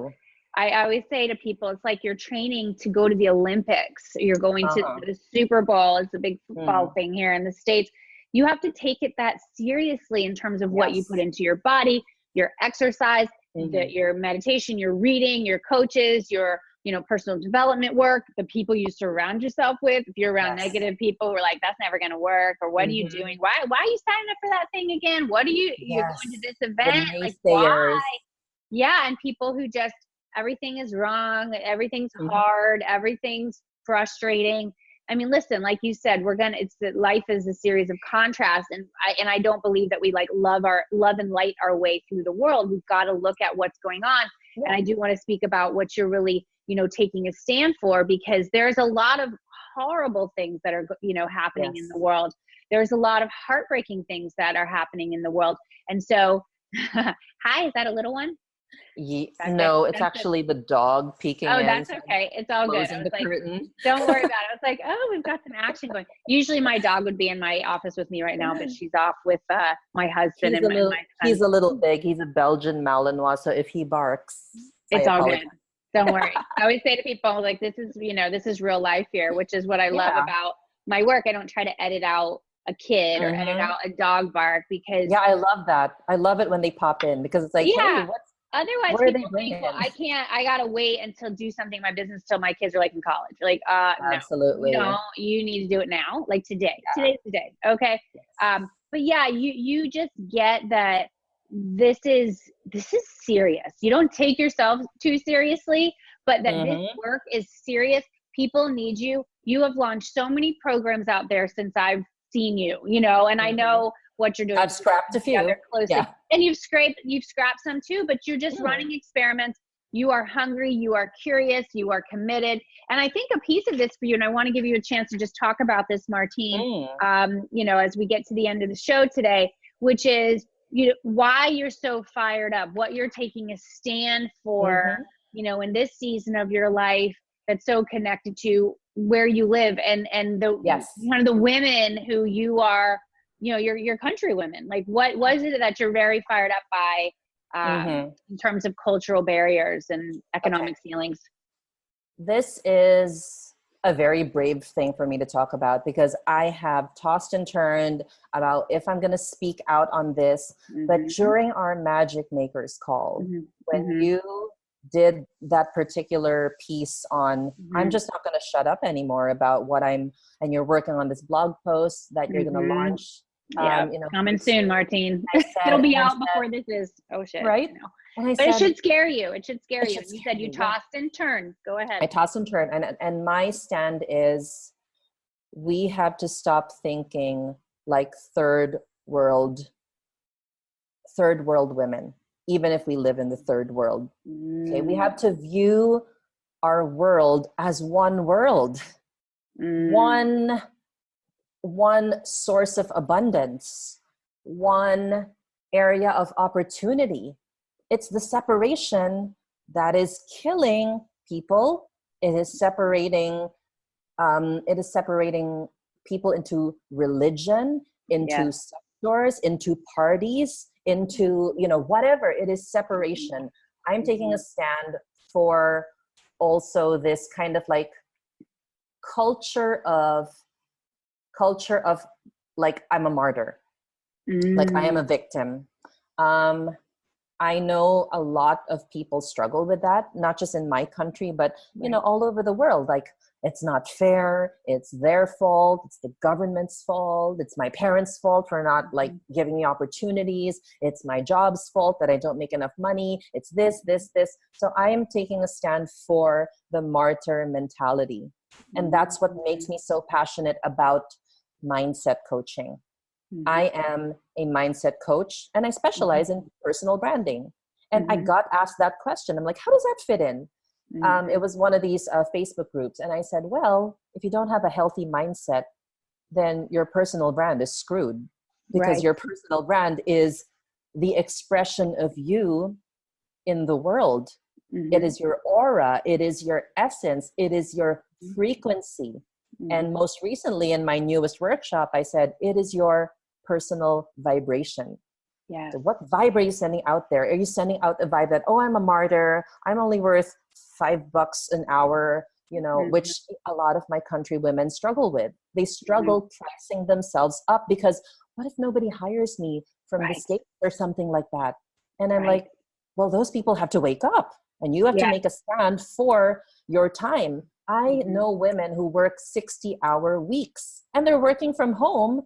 I always say to people, it's like you're training to go to the Olympics. You're going to the Super Bowl. It's a big football thing here in the States. You have to take it that seriously in terms of what you put into your body, your exercise, your meditation, your reading, your coaches, your personal development work, the people you surround yourself with. If you're around negative people who are like, that's never going to work, or what are you doing? Why are you signing up for that thing again? What are you're going to this event? Like, why? Yeah. And people who just, everything is wrong. Everything's hard. Everything's frustrating. I mean, listen, like you said, life is a series of contrasts. And I don't believe that we like love and light our way through the world. We've got to look at what's going on. And I do want to speak about what you're really, taking a stand for, because there's a lot of horrible things that are, happening in the world. There's a lot of heartbreaking things that are happening in the world. And so, hi, is that a little one? No, it's actually the dog peeking in. Oh, that's okay. It's all good. I was like, don't worry about it. I was like, oh, we've got some action going. Usually my dog would be in my office with me right now, but she's off with my husband and my son. He's a little big. He's a Belgian Malinois, so if he barks, it's all good. Don't worry. I always say to people, like, this is real life here, which is what I love about my work. I don't try to edit out a kid or edit out a dog bark, because I love that. I love it when they pop in, because it's like, hey, otherwise people think, well, I gotta wait until do something in my business till my kids are like in college. You're like, absolutely. No, you need to do it now, like today. Today's the day. Okay. But you just get that this is serious. You don't take yourself too seriously, but that this work is serious. People need you. You have launched so many programs out there since I've seen you, and I know what you're doing. I've scrapped a few. And you've scrapped some too, but you're just running experiments. You are hungry, you are curious, you are committed. And I think a piece of this for you, and I want to give you a chance to just talk about this, Martine, as we get to the end of the show today, which is, why you're so fired up, what you're taking a stand for, in this season of your life that's so connected to where you live and one of the women who you are, your country women. Like, what was it that you're very fired up by in terms of cultural barriers and economic ceilings? This is a very brave thing for me to talk about, because I have tossed and turned about if I'm going to speak out on this. But during our Magic Makers call, when you did that particular piece on, I'm just not going to shut up anymore about what and you're working on this blog post that you're going to launch. Coming soon, Martine. It'll be out before this is. Oh shit! Right? But it should scare you. It should scare you. You said you tossed and turned. Go ahead. I tossed and turned, and my stand is, we have to stop thinking like third world, third world women, even if we live in the third world. Okay, we have to view our world as one world, one source of abundance, one area of opportunity. It's the separation that is killing people. It is separating people into religion, into sectors, into parties, into, whatever. It is separation. I'm taking a stand for also this kind of like culture of like, I'm a martyr, like I am a victim. I know a lot of people struggle with that, not just in my country, but, all over the world. Like, it's not fair. It's their fault. It's the government's fault. It's my parents' fault for not like giving me opportunities. It's my job's fault that I don't make enough money. It's this. So I am taking a stand for the martyr mentality. And that's what makes me so passionate about mindset coaching. I am a mindset coach and I specialize in personal branding. And I got asked that question. I'm like, how does that fit in? It was one of these Facebook groups. And I said, well, if you don't have a healthy mindset, then your personal brand is screwed, because your personal brand is the expression of you in the world. It is your aura. It is your essence. It is your frequency. And most recently in my newest workshop, I said, it is your personal vibration. Yeah. So what vibe are you sending out there? Are you sending out a vibe that, oh, I'm a martyr, I'm only worth $5 an hour, which a lot of my country women struggle with. They struggle pricing themselves up because what if nobody hires me from the States or something like that? And I'm like, well, those people have to wake up and you have to make a stand for your time. I know women who work 60-hour weeks and they're working from home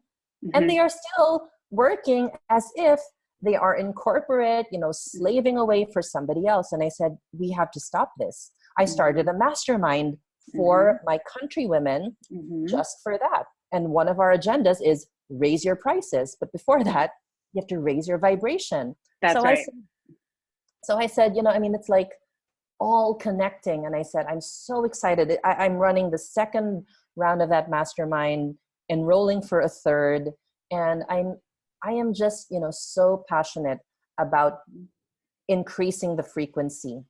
and they are still working as if they are in corporate, slaving away for somebody else. And I said, we have to stop this. I started a mastermind for my country women just for that. And one of our agendas is raise your prices. But before that, you have to raise your vibration. That's right. So I said, it's like all connecting. And I said, I'm so excited. I'm running the second round of that mastermind, enrolling for a third. And I am just, so passionate about increasing the frequency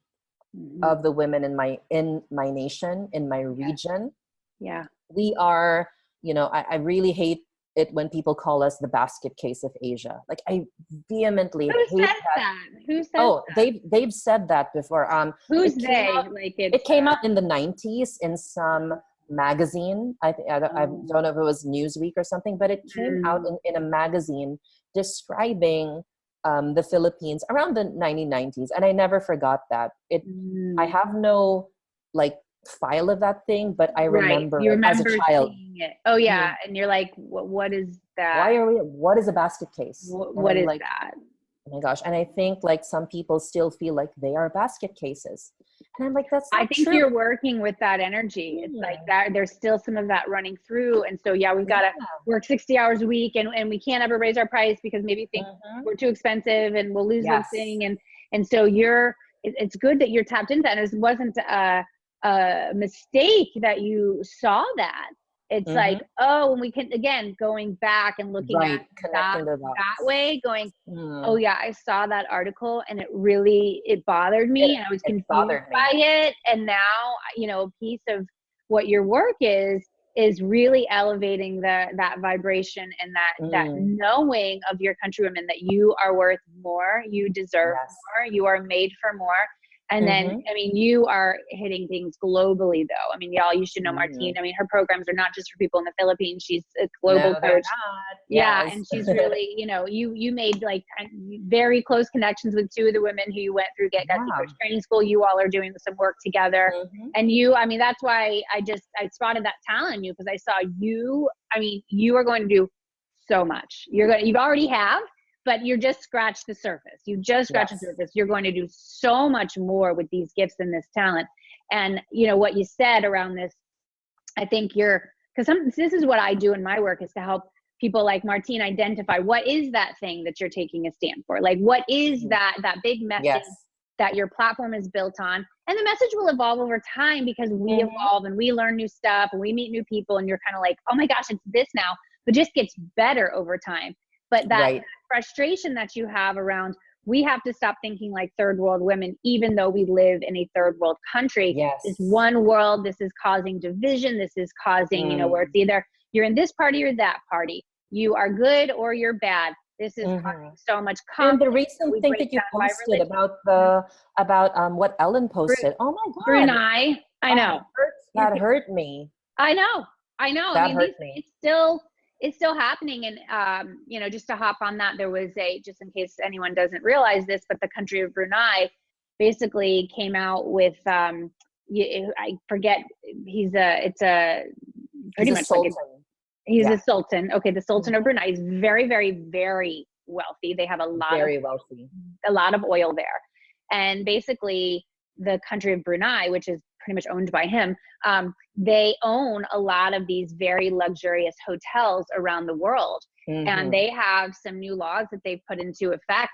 of the women in my nation, in my region. Yeah. We are, I really hate it when people call us the basket case of Asia. Like, I vehemently hate that. Who says that? They've said that before. Who's they? It came out in the 90s in some magazine. I don't know if it was Newsweek or something, but it came out in a magazine describing the Philippines around the 1990s. And I never forgot that. I have no file of that thing, but I remember, as a child seeing it. Oh yeah. And you're like, what is that? What is a basket case? What is that? Oh my gosh. And I think some people still feel like they are basket cases. And I'm like, that's not I think true. You're working with that energy. It's like that. There's still some of that running through. And so, we've got to work 60 hours a week and we can't ever raise our price because maybe think we're too expensive and we'll lose this thing. And so it's good that you're tapped into that. And it wasn't a mistake that you saw that. It's like, when we can, again, going back and looking at that way, going, oh yeah, I saw that article and it bothered me and I was confused by it. And now, a piece of what your work is really elevating that vibration and that knowing of your countrywomen that you are worth more, you deserve more, you are made for more. And then, you are hitting things globally though. Y'all, you should know Martine. Her programs are not just for people in the Philippines. She's a global coach. Yeah. And she's really, you made very close connections with two of the women who you went through Get Gutsy Coach Training School. You all are doing some work together. And that's why I spotted that talent in you, because I saw you are going to do so much. You already have. But you're just scratched the surface. You just scratched the surface. You're going to do so much more with these gifts and this talent. And what you said around this, I think because this is what I do in my work, is to help people like Martine identify what is that thing that you're taking a stand for? Like, what is that big message that your platform is built on? And the message will evolve over time because we evolve and we learn new stuff and we meet new people, and you're kind of like, oh my gosh, it's this now, but just gets better over time. But that frustration that you have around, we have to stop thinking like third world women, even though we live in a third world country. This one world, this is causing division. This is causing, you know, where it's either you're in this party or that party. You are good or you're bad. This is causing so much conflict. And the recent thing that you posted about what Ellen posted. Oh my God. Brunei. I know. That hurt me. I know. That hurt me. It's still happening. And, you know, just to hop on that, there was just in case anyone doesn't realize this, but the country of Brunei basically came out with, I forget, he's a sultan. He's a sultan. Okay. The Sultan of Brunei is very, very, very wealthy. They have a lot of oil there. And basically the country of Brunei, which is pretty much owned by him, they own a lot of these very luxurious hotels around the world. And they have some new laws that they've put into effect,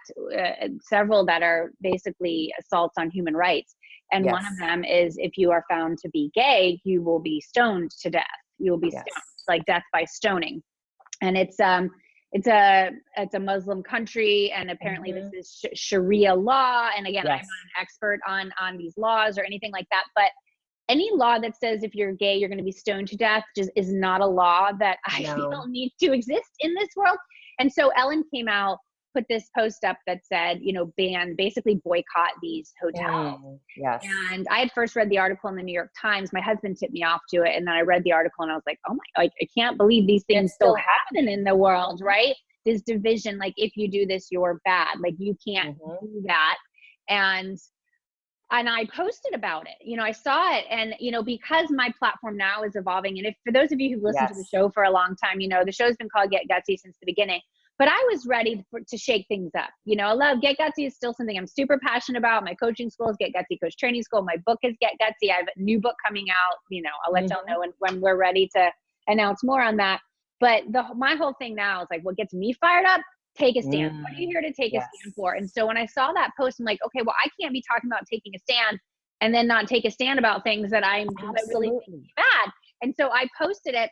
several that are basically assaults on human rights. And one of them is, if you are found to be gay, you will be stoned to death. You will be stoned, like death by stoning. And it's a Muslim country, and apparently this is Sharia law. And again, I'm not an expert on these laws or anything like that, but any law that says if you're gay, you're going to be stoned to death just is not a law that I feel needs to exist in this world. And so Ellen came out, put this post up that said, you know, basically boycott these hotels. And I had first read the article in the New York Times. My husband tipped me off to it. And then I read the article and I was like, oh my, like, I can't believe these things still happen in the world, right? This division, like, if you do this, you're bad. Like, you can't do that. And I posted about it, you know, I saw it. And, you know, because my platform now is evolving, and if for those of you who've listened to the show for a long time, you know, the show's been called Get Gutsy since the beginning. But I was ready to shake things up. You know, I love Get Gutsy is still something I'm super passionate about. My coaching school is Get Gutsy Coach Training School. My book is Get Gutsy. I have a new book coming out. You know, I'll let y'all know when we're ready to announce more on that. But my whole thing now is like, what gets me fired up? Take a stand. What are you here to take a stand for? And so when I saw that post, I'm like, okay, well, I can't be talking about taking a stand and then not take a stand about things that that really make me mad. And so I posted it,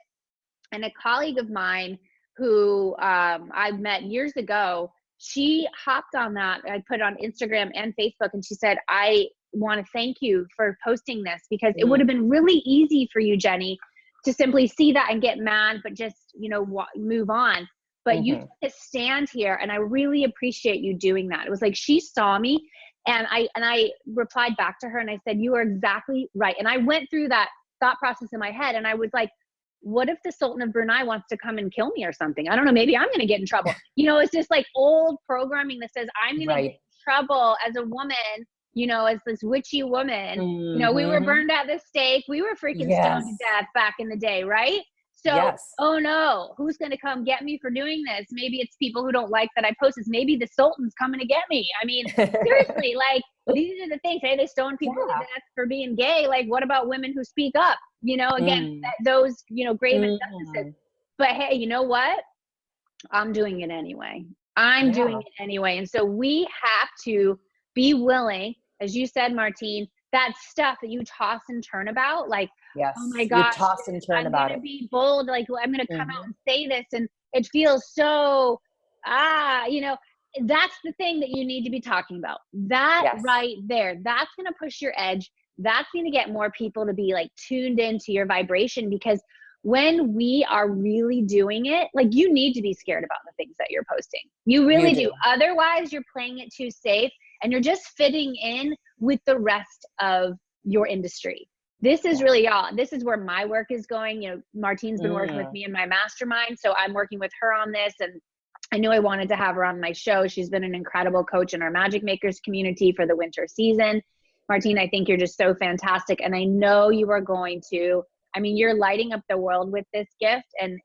and a colleague of mine who I met years ago, she hopped on that. I put it on Instagram and Facebook, and she said, I want to thank you for posting this, because it would have been really easy for you, Jenny, to simply see that and get mad, but just, you know, move on. But you took a stand here, and I really appreciate you doing that. It was like she saw me, and I replied back to her, and I said, you are exactly right. And I went through that thought process in my head, and I was like, what if the Sultan of Brunei wants to come and kill me or something? I don't know. Maybe I'm going to get in trouble. You know, it's just like old programming that says I'm going to get in trouble as a woman, you know, as this witchy woman. You know, we were burned at the stake. We were freaking stoned to death back in the day, right? So, oh no, who's going to come get me for doing this? Maybe it's people who don't like that I post this. Maybe the Sultan's coming to get me. I mean, seriously, like, these are the things. Hey, they stone people to death for being gay. Like, what about women who speak up? You know, again, those, you know, grave injustices. But hey, you know what? I'm doing it anyway. I'm doing it anyway. And so we have to be willing, as you said, Martine, that stuff that you toss and turn about, like, oh my gosh, you toss and turn about it. I'm going to be bold. Like, I'm going to come out and say this, and it feels so, you know, that's the thing that you need to be talking about. That right there, that's going to push your edge. That's going to get more people to be like tuned into your vibration, because when we are really doing it, like, you need to be scared about the things that you're posting. You really do. Otherwise, you're playing it too safe, and you're just fitting in with the rest of your industry. This is really y'all. This is where my work is going. You know, Martine's been working with me in my mastermind, so I'm working with her on this, and I knew I wanted to have her on my show. She's been an incredible coach in our Magic Makers community for the winter season. Martine, I think you're just so fantastic, and I know you are going to. I mean, you're lighting up the world with this gift, and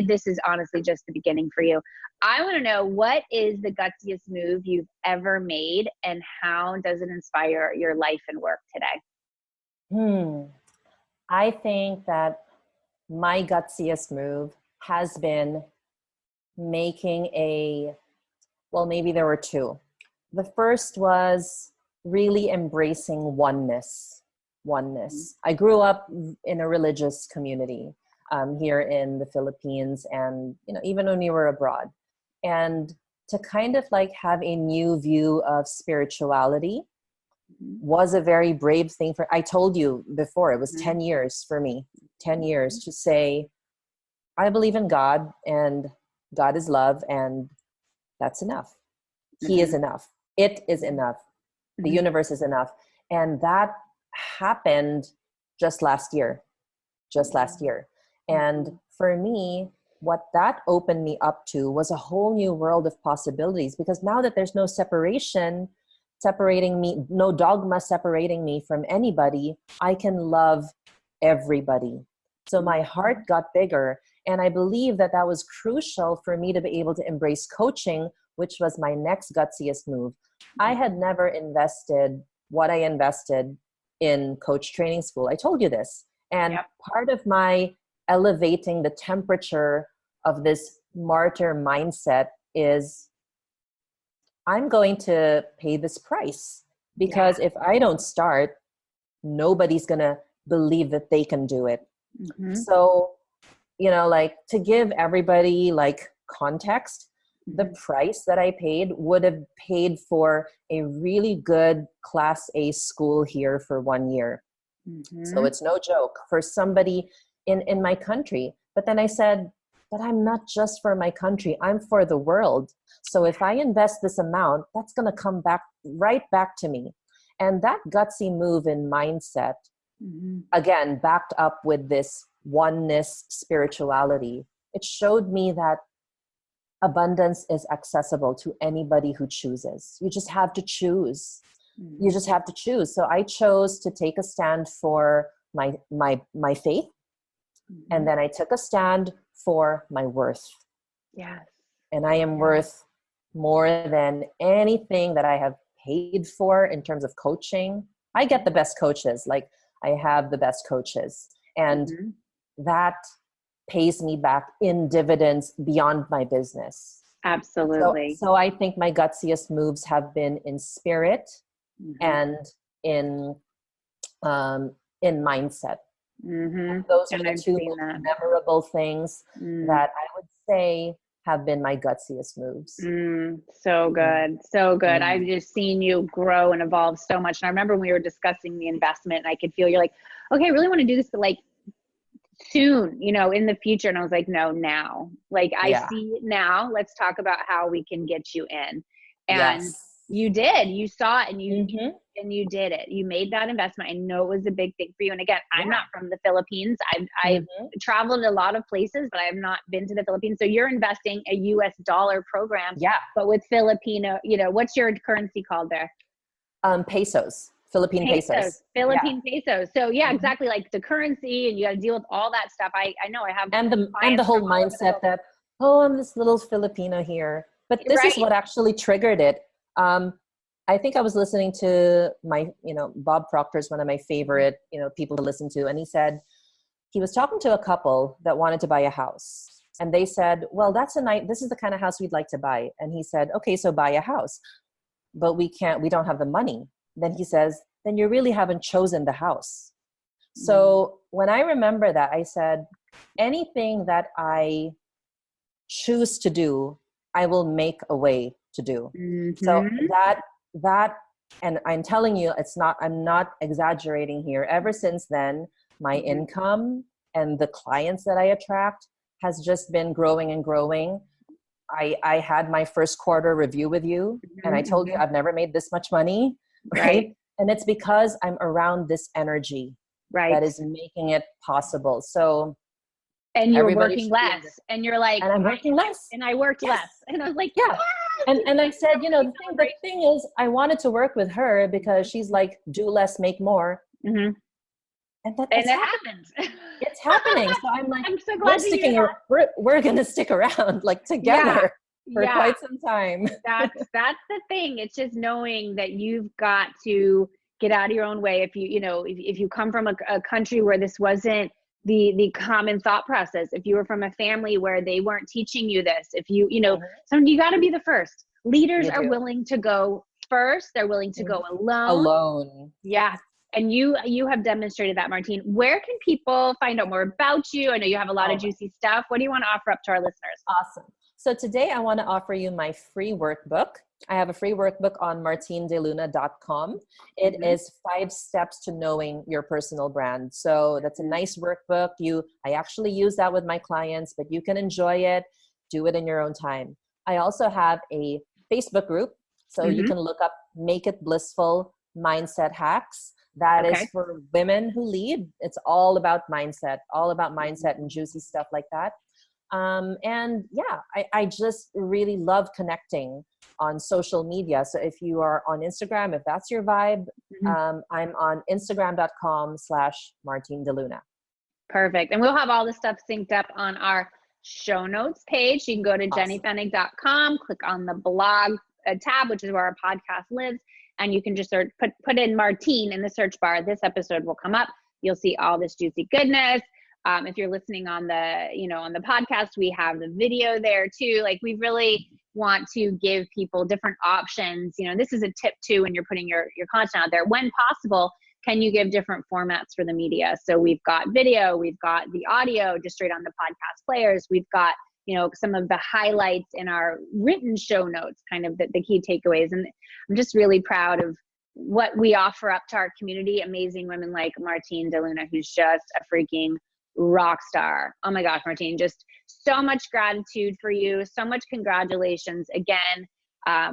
this is honestly just the beginning for you. I want to know, what is the gutsiest move you've ever made, and how does it inspire your life and work today? I think that my gutsiest move has been making maybe there were two. The first was really embracing oneness. I grew up in a religious community here in the Philippines, and even when we were abroad, and to kind of like have a new view of spirituality was a very brave thing. I told you before, it was 10 years for me, 10 years to say, I believe in God, and God is love, and that's enough. He is enough. It is enough. The universe is enough. And that happened just last year. And for me, what that opened me up to was a whole new world of possibilities, because now that there's no separation separating me, no dogma separating me from anybody, I can love everybody. So my heart got bigger. And I believe that that was crucial for me to be able to embrace coaching, which was my next gutsiest move. I had never invested what I invested in coach training school. I told you this. And part of my elevating the temperature of this martyr mindset is I'm going to pay this price, because if I don't start, nobody's going to believe that they can do it. So, like, to give everybody like context, the price that I paid would have paid for a really good Class A school here for 1 year. So it's no joke for somebody in my country. But then I said, but I'm not just for my country, I'm for the world. So if I invest this amount, that's going to come back right back to me. And that gutsy move in mindset, again, backed up with this oneness spirituality, it showed me that abundance is accessible to anybody who chooses. You just have to choose. You just have to choose. So I chose to take a stand for my faith. And then I took a stand for my worth. Yes. And I am worth more than anything that I have paid for in terms of coaching. I get the best coaches. Like, I have the best coaches. And that pays me back in dividends beyond my business. Absolutely. So I think my gutsiest moves have been in spirit and in mindset. Those are the two most memorable things that I would say have been my gutsiest moves. So good. So good. I've just seen you grow and evolve so much. And I remember when we were discussing the investment, and I could feel you're like, okay, I really want to do this, but like soon, in the future. And I was like, no, now. Like, I see it now. Let's talk about how we can get you in. And you did. You saw it, and you did it. You made that investment. I know it was a big thing for you. And again, I'm not from the Philippines. I've traveled a lot of places, but I have not been to the Philippines. So you're investing a US dollar program, but with Filipino, what's your currency called there? Pesos. Philippine pesos. Philippine pesos. So exactly, like the currency, and you got to deal with all that stuff. I know I have. And the whole mindset that, I'm this little Filipino here. But this is what actually triggered it. I think I was listening to Bob Proctor's one of my favorite, people to listen to. And he said, he was talking to a couple that wanted to buy a house. And they said, well, this is the kind of house we'd like to buy. And he said, okay, so buy a house, but we don't have the money. Then he says, then you really haven't chosen the house. So when I remember that, I said, anything that I choose to do, I will make a way to do. So that, and I'm telling you, I'm not exaggerating here. Ever since then, my income and the clients that I attract has just been growing and growing. I had my first quarter review with you, and I told you I've never made this much money, right? And it's because I'm around this energy that is making it possible. So, and you're working less, and you're like, and I'm working less, and I worked less, and I was like, and I said, the thing is, I wanted to work with her because she's like, do less, make more. And it happens. It's happening. So I'm like, I'm so glad we're going to stick around like together for quite some time. That's the thing. It's just knowing that you've got to get out of your own way. If you come from a country where this wasn't the common thought process. If you were from a family where they weren't teaching you this, if you know, you got to be the first. Leaders are willing to go first. They're willing to go alone. Yeah. And you have demonstrated that, Martine. Where can people find out more about you? I know you have a lot of juicy stuff. What do you want to offer up to our listeners? Awesome. So today I want to offer you my free workbook. I have a free workbook on martinedeluna.com. It is 5 steps to knowing your personal brand. So that's a nice workbook. I actually use that with my clients, but you can enjoy it, do it in your own time. I also have a Facebook group. So you can look up Make It Blissful Mindset Hacks. That is for women who lead. It's all about mindset and juicy stuff like that. And yeah, I just really love connecting on social media. So if you are on Instagram, if that's your vibe, I'm on Instagram.com/Martine De Luna. Perfect. And we'll have all the stuff synced up on our show notes page. You can go to jennyfennig.com, click on the blog tab, which is where our podcast lives. And you can just put in Martine in the search bar. This episode will come up. You'll see all this juicy goodness. If you're listening on the podcast, we have the video there too. Like, we really want to give people different options. This is a tip too, when you're putting your content out there. When possible, can you give different formats for the media? So we've got video, we've got the audio just straight on the podcast players. We've got, some of the highlights in our written show notes, kind of the key takeaways. And I'm just really proud of what we offer up to our community. Amazing women like Martine De Luna, who's just a freaking rock star. Oh my gosh, Martine, just so much gratitude for you. So much congratulations. Again, I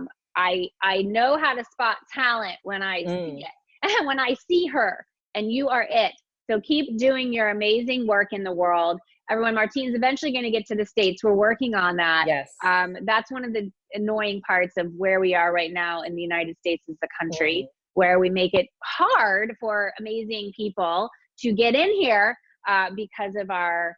know how to spot talent when I see it, and when I see her, and you are it. So keep doing your amazing work in the world. Everyone, Martine's eventually going to get to the States. We're working on that. Yes. That's one of the annoying parts of where we are right now in the United States as a country, where we make it hard for amazing people to get in here because of our,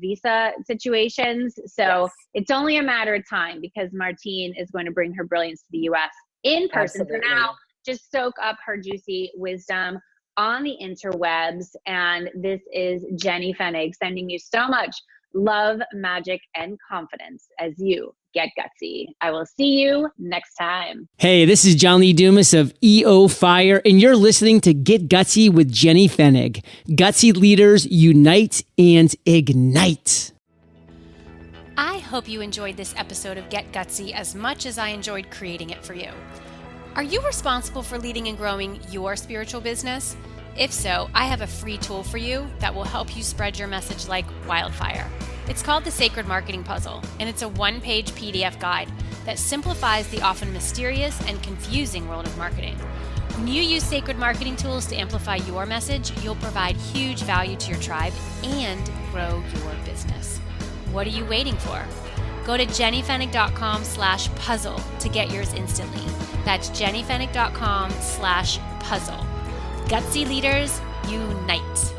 visa situations. So it's only a matter of time, because Martine is going to bring her brilliance to the U.S. in person. Absolutely. For now, just soak up her juicy wisdom on the interwebs. And this is Jenny Fennig sending you so much love, magic, and confidence as you get gutsy. I will see you next time. Hey, this is John Lee Dumas of EO Fire, and you're listening to Get Gutsy with Jenny Fennig. Gutsy leaders unite and ignite. I hope you enjoyed this episode of Get Gutsy as much as I enjoyed creating it for you. Are you responsible for leading and growing your spiritual business? If so, I have a free tool for you that will help you spread your message like wildfire. It's called the Sacred Marketing Puzzle, and it's a 1-page PDF guide that simplifies the often mysterious and confusing world of marketing. When you use sacred marketing tools to amplify your message, you'll provide huge value to your tribe and grow your business. What are you waiting for? Go to jennyfennig.com/puzzle to get yours instantly. That's jennyfennig.com/puzzle. Gutsy leaders, unite.